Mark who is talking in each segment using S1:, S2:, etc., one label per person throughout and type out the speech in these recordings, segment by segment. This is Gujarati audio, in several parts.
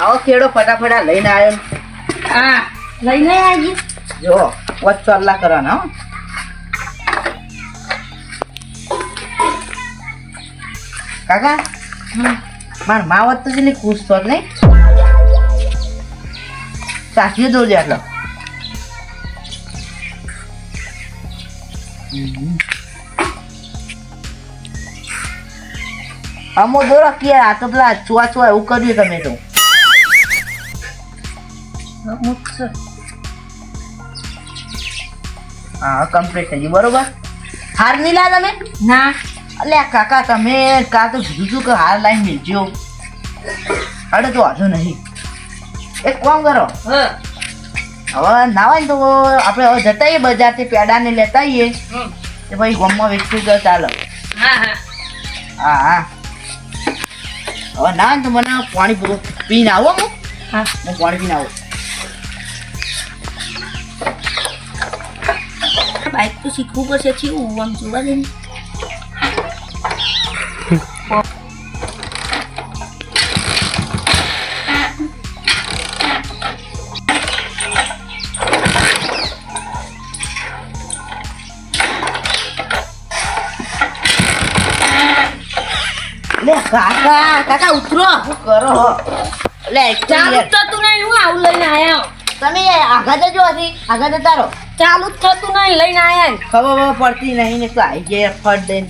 S1: આવો કેડો ફટાફટ આ લઈને આવ્યો.
S2: હા લઈને આવી.
S1: જો વચ ચાલલા કરવાના હો. કાકા માર માવત તો જેટલી ખુશ તો નહીં સાચી દો જે આટલો. અમો દોરો કે આ તો પેલા ચુઆ ચુઆ એવું કર્યું તમે તો. હા કમ્પ્લીટ થઈ ગયું બરોબર. હાર નહીં લા તમે?
S2: ના
S1: અલ્યા કાકા તમે કા તો કીધું હતું કે હાર લાઈન મેળજો. અરે તો વાંધો નહીં. એક કામ કરો
S2: હા
S1: હવે નાવાય ને તો આપણે હવે જતા આવીએ બજારથી પેડાને લેતા આવીએ તે ભાઈ ગામમાં વેચી ગયો ચાલો.
S2: હા હા
S1: હા હા હવે ના તો મને પાણી પૂરું પીને આવો હું.
S2: હા
S1: હું પાણી પીને આવું.
S2: બાઈક તો શીખવું પડશે છે આમ જોવા દે ને.
S1: લે કાકા કાકા ઉતરો શું કરો હો? લે
S2: ચાલુ જ થતું નહીં હું આવું લઈને આયા.
S1: તમે આગળ જજો હજી આગળ જતા રહો.
S2: ચાલુ જ થતું નહીં લઈને આયા.
S1: ખબર પડતી નહીં ને તો આવી જાય ફટ દઈને.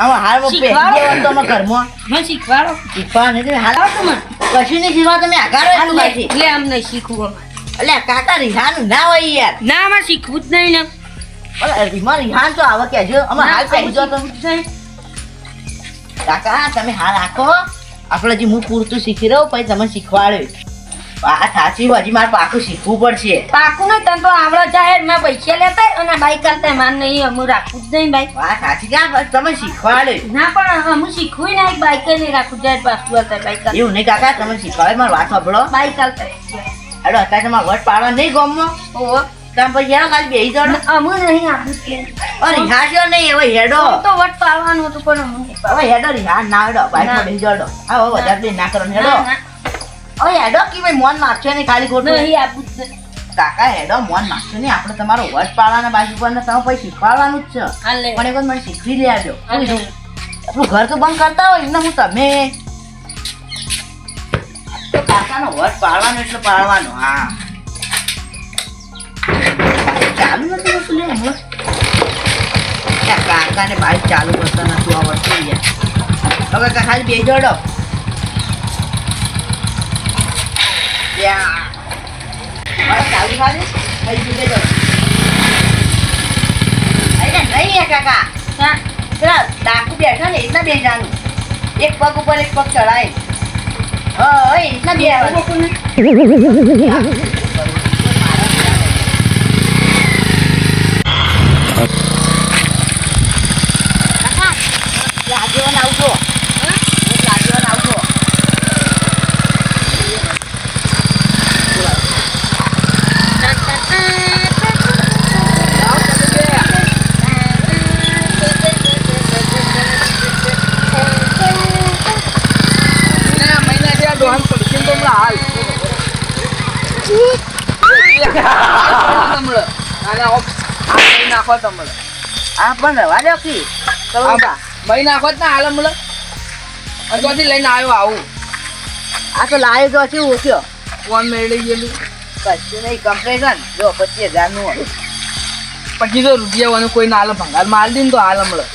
S1: આમાં હાર
S2: શીખવાડો.
S1: તો અમે ઘરમાં
S2: મને શીખવાડો.
S1: શીખવા નથી હાલ
S2: આવડતું મને.
S1: કશું નહીં શીખવા તમે આગળ રહો
S2: લે
S1: બાકી.
S2: લે આમ નહીં શીખવું અમારે.
S1: અલ્યા કાકા રિહાનું ના હોય યાર.
S2: ના અમારે શીખવું જ નહીં ને.
S1: અલા રીમા રિહાન તો આવે કેજો અમે હાલ
S2: ના,
S1: કહી દો તો.
S2: શીખવું જ નહીં.
S1: કાકા તમે હાલ રાખો આપણે જે હું પૂરતું શીખી રહ્યો પછી તમે શીખવાડ્યું. આ સાચી હજી મારે પાકું શીખવું પડશે.
S2: પાકું નહીં તને તો આવડે જાય મેં પૈસા લેતા અને બાઈક ચાલતા માન નહીં અમું રાખવું જ નહીં બાઈક.
S1: આ સાચી ક્યાં તમે શીખવાડ્યું.
S2: ના પણ અમું શીખવું નહીં બાઈક નહીં રાખવું જાય પાછું હતા બાઈક ચાલતા.
S1: એવું નહીં કાકા તમે શીખવાડે મારી વાત સાંભળો.
S2: બાઈક ચાલતા
S1: અરે અત્યારે તમારે વટ પાડવા નહીં ગામમાં
S2: ઓહો
S1: તમે પછી યાર ખાલી બેસી જાઓ.
S2: અમું નહીં આપું કે
S1: અરે રિહાશો નહીં હવે હેડો.
S2: હું તો વટ પાડવાનું હતું પણ અમું નહીં
S1: હવે હેડો રિહાન ના હેડો બાઈકમાં બેસી જાડો. હા હવે વધારે બેસી ના કરો ને હેડો. હવે હેડો કે ભાઈ મોન મારશો નહીં ખાલી ખોટું.
S2: નહીં આપું જ નહીં.
S1: કાકા હેડો મોન મારશો નહીં આપણે તમારો વટ પાડવાના બાજુ પર ને તમે પછી શીખવાડવાનું જ છે.
S2: હાલ લે.
S1: પણ એક વાર મને શીખવી લે આવજો.
S2: હાલ લે.
S1: આપણું ઘર તો બંધ કરતા હોય ને હું તમે તો કાકાનો વટ પાડવાનો એટલે પાડવાનો. હા ચાલુ નથી હોતું લે હમણાં. કાકાને બાઈક ચાલુ કરતા નથી આવડતું યાર. હવે ખાલી બે જોડો ચાલુ ખાલી થઈ જુદે જો નહીં કાકા.
S2: હા
S1: પેલા ડાકુ બેઠા ને એટલા બે જાનું એક પગ ઉપર એક પગ ચડાય. હા એટલા બે લાગેવાન આવજો. લાગેવાન આવજો. આ પણ રવા દો કી
S3: મહી નાખો જ ના હાલ મળે ત્યાંથી લઈને આવ્યો આવું
S1: આ તો લાવ્યો તો છે ઓછો
S3: ફોન મેળવી ગયેલું
S1: કશું નહીં કમ્પ્લેશન જો 25,000 નું
S3: 2500 રૂપિયા કોઈ ના હાલ ભંગાર માલ દે ને તો હાલ મળે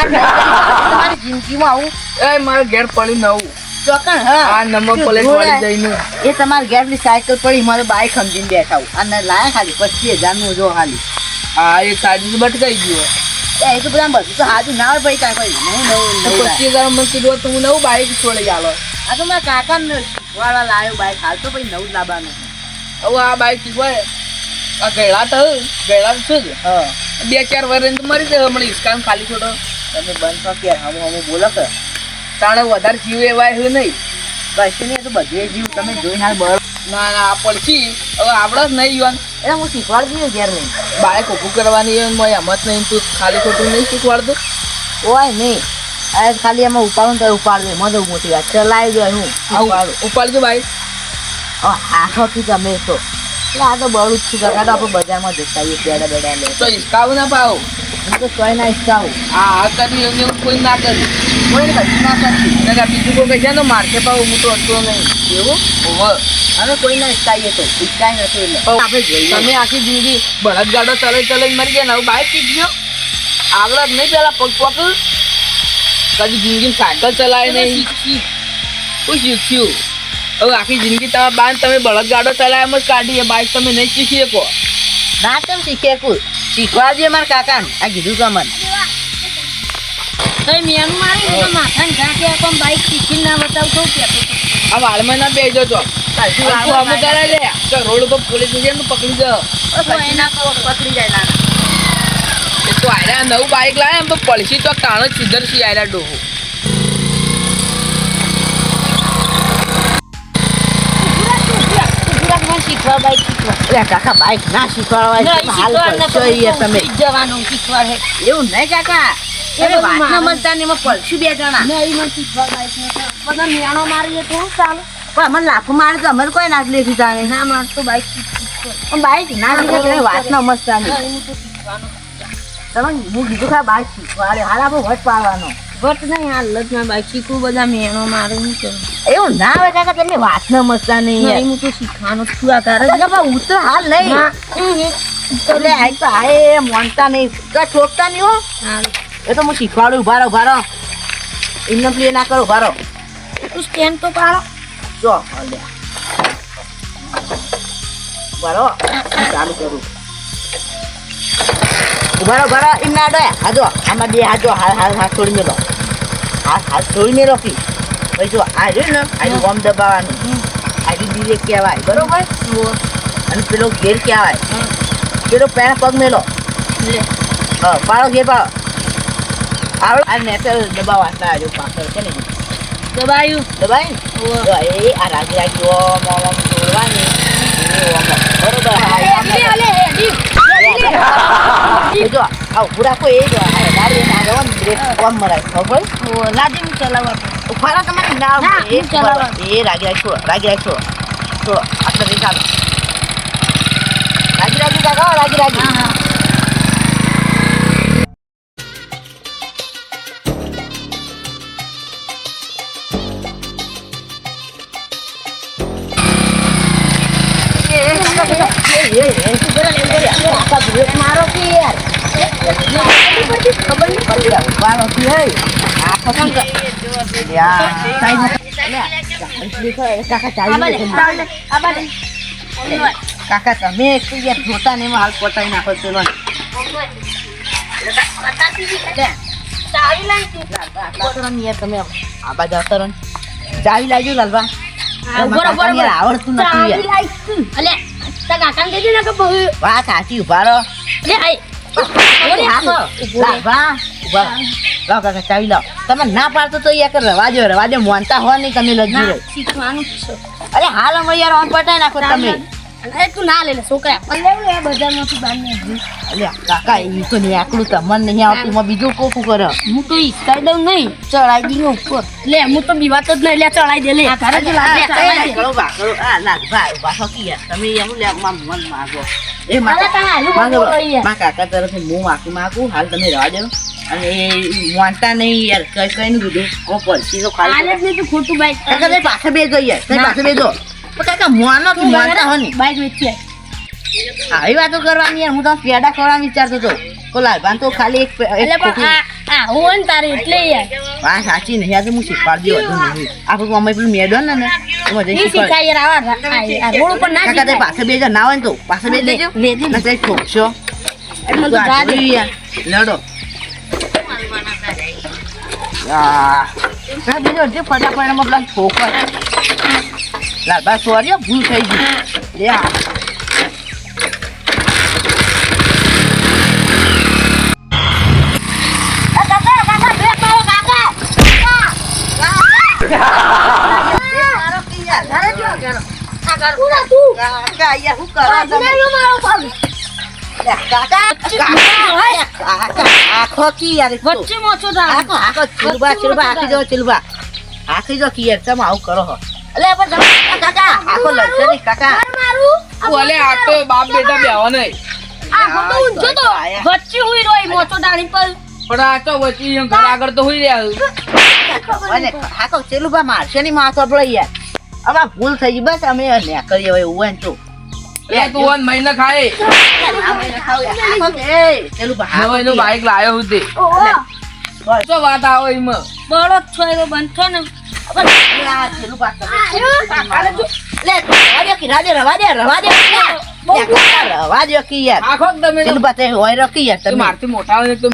S1: તમારી જિંદગીમાં આવું
S3: એ મારે ઘેર પડ્યું નવું
S1: ચોકન હા
S3: આ નંબર પ્લેટ વાળી જઈને
S1: એ તમારી ગેરની સાયકલ પડી મારે બાઈક સમજીને બેઠા હું અને લાયા ખાલી 25,000 નું જો ખાલી
S3: હા એક સાડી બટકાઈ ગયો
S1: એ તો બધા બધું તો હાજુ ના હોય ભાઈ કાંઈ ભાઈ નવું
S3: 25,000 મને કીધું તો હું નવું બાઈક છોડી આલો
S1: આ તો મારા કાકાને વાળા લાવ્યો બાઈક હાલ તો પછી નવું જ લાવવાનું
S3: હવે આ બાઈક શીખવાય આ ગયેલા તો શું જ
S1: હા
S3: 2-4 વર્ષ તો મરી જાય હમણાં હિસ્કાન ખાલી છોડો
S1: તમે બંધ થો કે હમ બોલો કે
S3: તાણે વધારે જીવ એવાય હોય નહીં
S1: કશું નહીં તો બધે જીવ તમે જોઈને હાલ બળ
S3: ના ના આ પડખી હવે આવડે જ નહીં યુવાન
S1: એટલે હું શીખવાડી દઉં ઘેર નહીં
S3: બાઈક ઊભું કરવાની એ મય હિંમત નહીં તું ખાલી ખોટું નહીં શીખવાડતું
S1: હોય નહીં આ ખાલી એમાં ઉપાડું તો ઉપાડ દે મને મોટી વાત ચલાવી દો હું ઉપાડું
S3: ઉપાડજો ભાઈ.
S1: હાથોથી તમે તો એટલે આ તો બળું જ છું કાકા તો આપણે બજારમાં જતા આવીએ બેડા બેડા લે
S3: તો હિસકાવું ના પાવ.
S1: હું તો સોય ના ઈચ્છા
S3: આ કર્યું એમને એવું કોઈ ના કર્યું.
S1: કોઈ કશું ના કરતી
S3: નકર બીજું કોઈ કહે છે ને મારશે પાવ હું તો હતો નહીં.
S1: એવું
S3: ઓવર.
S1: હવે કોઈ ના ઈચ્છા તો ઈચ્છા નથી એટલે આપણે જોઈએ
S3: તમે આખી જિંદગી બળદગાડો ચલાવી મરી ગયા ને હવે બાઇક શીખજો. આવડત નહીં પેલા પગ પગ કદી જિંદગી સાયકલ ચલાવે નહીં. શું શીખ્યું? હવે આખી જિંદગી તમારા બાન તમે બળદગાડો ચલાવ્યા જ કાઢી બાઇક તમે નહીં શીખી શકો.
S1: ના કેમ શીખે કોઈ શીખવા દે મારા કાકાને આ કીધું કે મને
S2: તો મેનું મારી ને તો માથાને ઘાટે પણ બાઈક શીખીને ના બતાવતો કહેતો હતો.
S3: આ વાળમાં ના બેસજો તો અમુક કરાય લે તો રોડ ઉપર પોલીસ સ્ટેશન પકડી દો.
S2: તો એના
S1: પકડી જાય ના
S3: એ તો આયરા નવું બાઇક લાવે એમ તો પલસી તો કાણ જ સુધરશી આયરા ડોહો.
S2: શીખવા બાઈક શીખવા
S1: અરે કાકા બાઈક ના શીખવાડવા હાલ પડશો તમે
S2: જવાનું શીખવાડે
S1: એવું નહીં કાકા
S2: એ
S1: અરે
S2: બધું
S1: વાત ના
S2: મારે.
S1: મનતા ને એમાં પડશું બે જણા
S2: નહીં મને શીખવા બાઈક બધા મેણો મારીએ તો ચાલે
S1: પણ અમે લાખો મારે તો અમે કોઈ નાખ લેતી તાને
S2: ના મારતો બાઈક શીખતો
S1: પણ બાઈક ના શીખે તમે વાત ના મસ્તા નહીં
S2: હું તો શીખવાનું
S1: તમે હું કીધું કે બાઈક શીખવાડે હાલ આપણે વટ પાડવાનો
S2: વટ નહીં હાલતમાં બાઈક શીખવું બધા મેણો મારે હું કરું
S1: એવું ના આવે કાકા તમે વાત ના મસ્તા નહીં યાર.
S2: નહીં હું તો શીખવાનું છું આ તારે
S1: કાકા પણ ઉતર હાલ નહીં એટલે આ તો આ મોનતા નહીં કા ઠોકતા નહીં હો એ તો હું શીખવાડું ઉભા રહો એમને પ્લે ના કરો ઉભા રહો
S2: તું સ્ટેન્ડ તો પાડો
S1: જો ઉભા રહો હું ચાલુ કરું ઉભા રહો એમ ના ડોયા હાજો આમાં બે હાજો હાથ છોડી મેલો હાથ છોડી મેલો કી ભાઈ જો આ રહ્યું ને આ વમ દબાવવાનું આ ડીલે કહેવાય બરોબર અને પેલો ઘેર કહેવાય પેલો પેણા પગ મેલો હા પાડો ઘેર પાડો આવડે આ નેચરલ દબાવવા આવ્યો પાછળ છે ને
S2: દબાયું
S1: દબાય એ આ રાગી ઓમ ઓમ છોડવાની બરોબર જો આવ પૂરા કોઈ એ જો આ ગાડી ના જવાનું બ્રેક કોમ મરાય ખબર
S2: લાદી હું ચલાવવા
S1: ઉફારા તમારે ના
S2: ના,
S1: એ
S2: હું ચલાવવા.
S1: એ રાગી રાખો તો આટલે નહીં ચાલો રાગી કાકા રાગી
S2: હા
S1: મારો કે યાર ખબર નહીં પડી વાળો થી હે આ પસંદ કાકા તમે જોતા ને એમાં હાલ પોતાઈ નાખો પેલો તમે આ બાજુ આવતા રહો ચાવી લાવજો લાલવા આવડતું નથી યાર. વાત સાચી ઉભા રહો લાલવા ઉભા લાવ કાકા ચાવી લાવ તમે ના પાડતો તો યાર રવા દો મોનતા હો નહીં તમે લગી રહો
S2: શીખવાનું છે
S1: અરે હાલ અમે યાર ઓન પટાઈ નાખો તમે
S2: અરે તું ના લે છોકરા લેવું એ બજારમાંથી બહાર નહીં
S1: અલ્યા કાકા એ તો નહીં આકડું તમને નહીં આવતું એમાં બીજું કોકું કરે
S2: હું તો ઈસકાઈ દઉં નહીં ચડાઈ દઉં ઉપર લે હું તો બીવાતો જ નહીં લે ચડાઈ દે લે ઘરે જ લાગે ચડાઈ દે
S1: તમે એમ લે મન માગો એ
S2: અરે તારા હાલું
S1: માગો
S2: બોલો યાર.
S1: મા કાકા તરફથી હું માગું હાલ તમે રહેવા દો અને એ વાંચતા નહીં યાર કઈ નું કીધું હું પડતી તો
S2: આલે
S1: ખાલી
S2: જ નહીં તું ખોટું બાઈક
S1: કાકા તમે પાસે બેસો યાર તમે
S2: ના.
S1: પાસે બેસો પણ કાકા મોનો તું માનતા હો ને
S2: બાઈક વેચી
S1: આવી વાતો કરવાની યાર હું તો પેડા ખવડાવવાનું વિચારતો હતો તો લાલભાન તો ખાલી એક
S2: એટલે પણ આ હોય ને તારે એટલે યાર
S1: હા સાચી નહીં આજે હું શીખવાડી દઉં હતું નહીં આપણે મમ્મી પેલું મેડો ને એમાં જઈ
S2: નહીં
S1: શીખવાડ
S2: શીખાય યાર આ રોડ ઉપર ના
S1: કાકા તે
S2: શીખાય
S1: પાસે બે ના હોય ને તો પાસે બે લેજો
S2: લેજો.
S1: ના કઈ ઠોકશો
S2: એટલે તો જા દે.
S1: લડો બીજો જે ફટાફટ એમાં પેલા ઠોકો લાલબા સોરી ભૂલ થઈ ગઈ લે આ. કાકા, યાર, શું કરો તમે? કાકા આખો કી યાર
S2: વચ્ચે મોચો થાય
S1: આખો આખો ચિલબા આખી જો કી યાર તમે આવું કરો હો અલે પણ કાકા આખો લડશે નહીં કાકા
S3: ઓલે આ તો બાપ બેટા બેહવા નહીં
S2: આ તો ઊંચો તો વચ્ચે હુઈ રોય મોચો દાણી પર
S3: પણ આ તો વચ્ચે એમ ઘર આગળ તો હોઈ રહ્યા
S1: અને આખો ચિલબા મારશે નહીં માથો આપણે યાર આમાં ભૂલ થઈ ગઈ બસ અમે ને કરીએ હવે ઉવાન તો
S3: એ તું વન મહિને ખાય નવું બાઈક લાયો હું તે શું વાત આવો એમાં
S2: બળો છો એવો બનતો ને
S3: આખો જ તમે તું મારથી મોટા હોય તો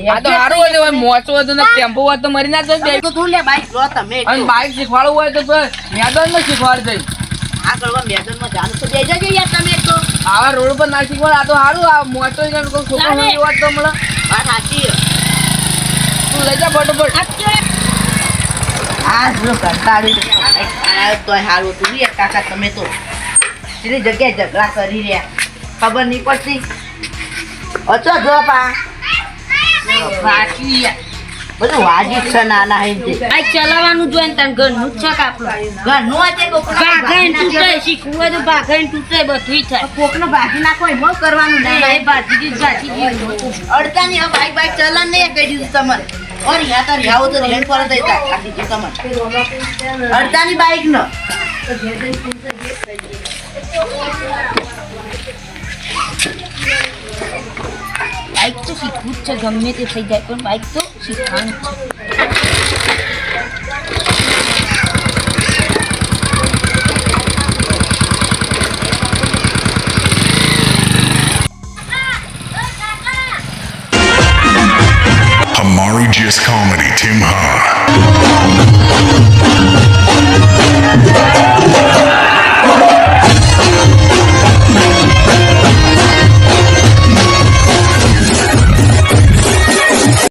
S3: આ તો હારું હોય ને હોય મોચો હોય તો ને ટેમ્પો હોય તો મરી ના જાય અને બાઈક શીખવાડવું હોય તો મેદાન માં શીખવાડ જઈ આવા રોડ પર ના શીખવાડ આ તો હારું આ મોચો છોકરો હોય તો મળે તું લઈ જા ફટોફટ
S1: કાકા તમે તો પેલી જગ્યાએ ઝઘડા કરી રહ્યા ખબર નહીં પડતી અચો જો પા બધું વાજી છે નાના હે
S2: આ ચલાવવાનું જોઈએ ને તને ઘરનું જ છે કાપડું
S1: ઘરનું આજે
S2: ભાગાઈને તૂટે શીખવું હોય તો ભાગાઈને તૂટે બધું થાય
S1: કોકનો ભાગી નાખો એમ કરવાનું
S2: એ ભાજી ગયું
S1: અડતા નહીં બાઈક ચલાન નહીં કહી દીધું તમારે और यहाँ तो रिहाओ तो रिहाई पर देता काटी जी कमर अड़तानी बाइक न
S2: બાઈક તો શીખવું જ છે ગમે તે થઈ જાય પણ બાઈક તો શીખવાનું
S4: Amari Just Comedy, Tim Ha.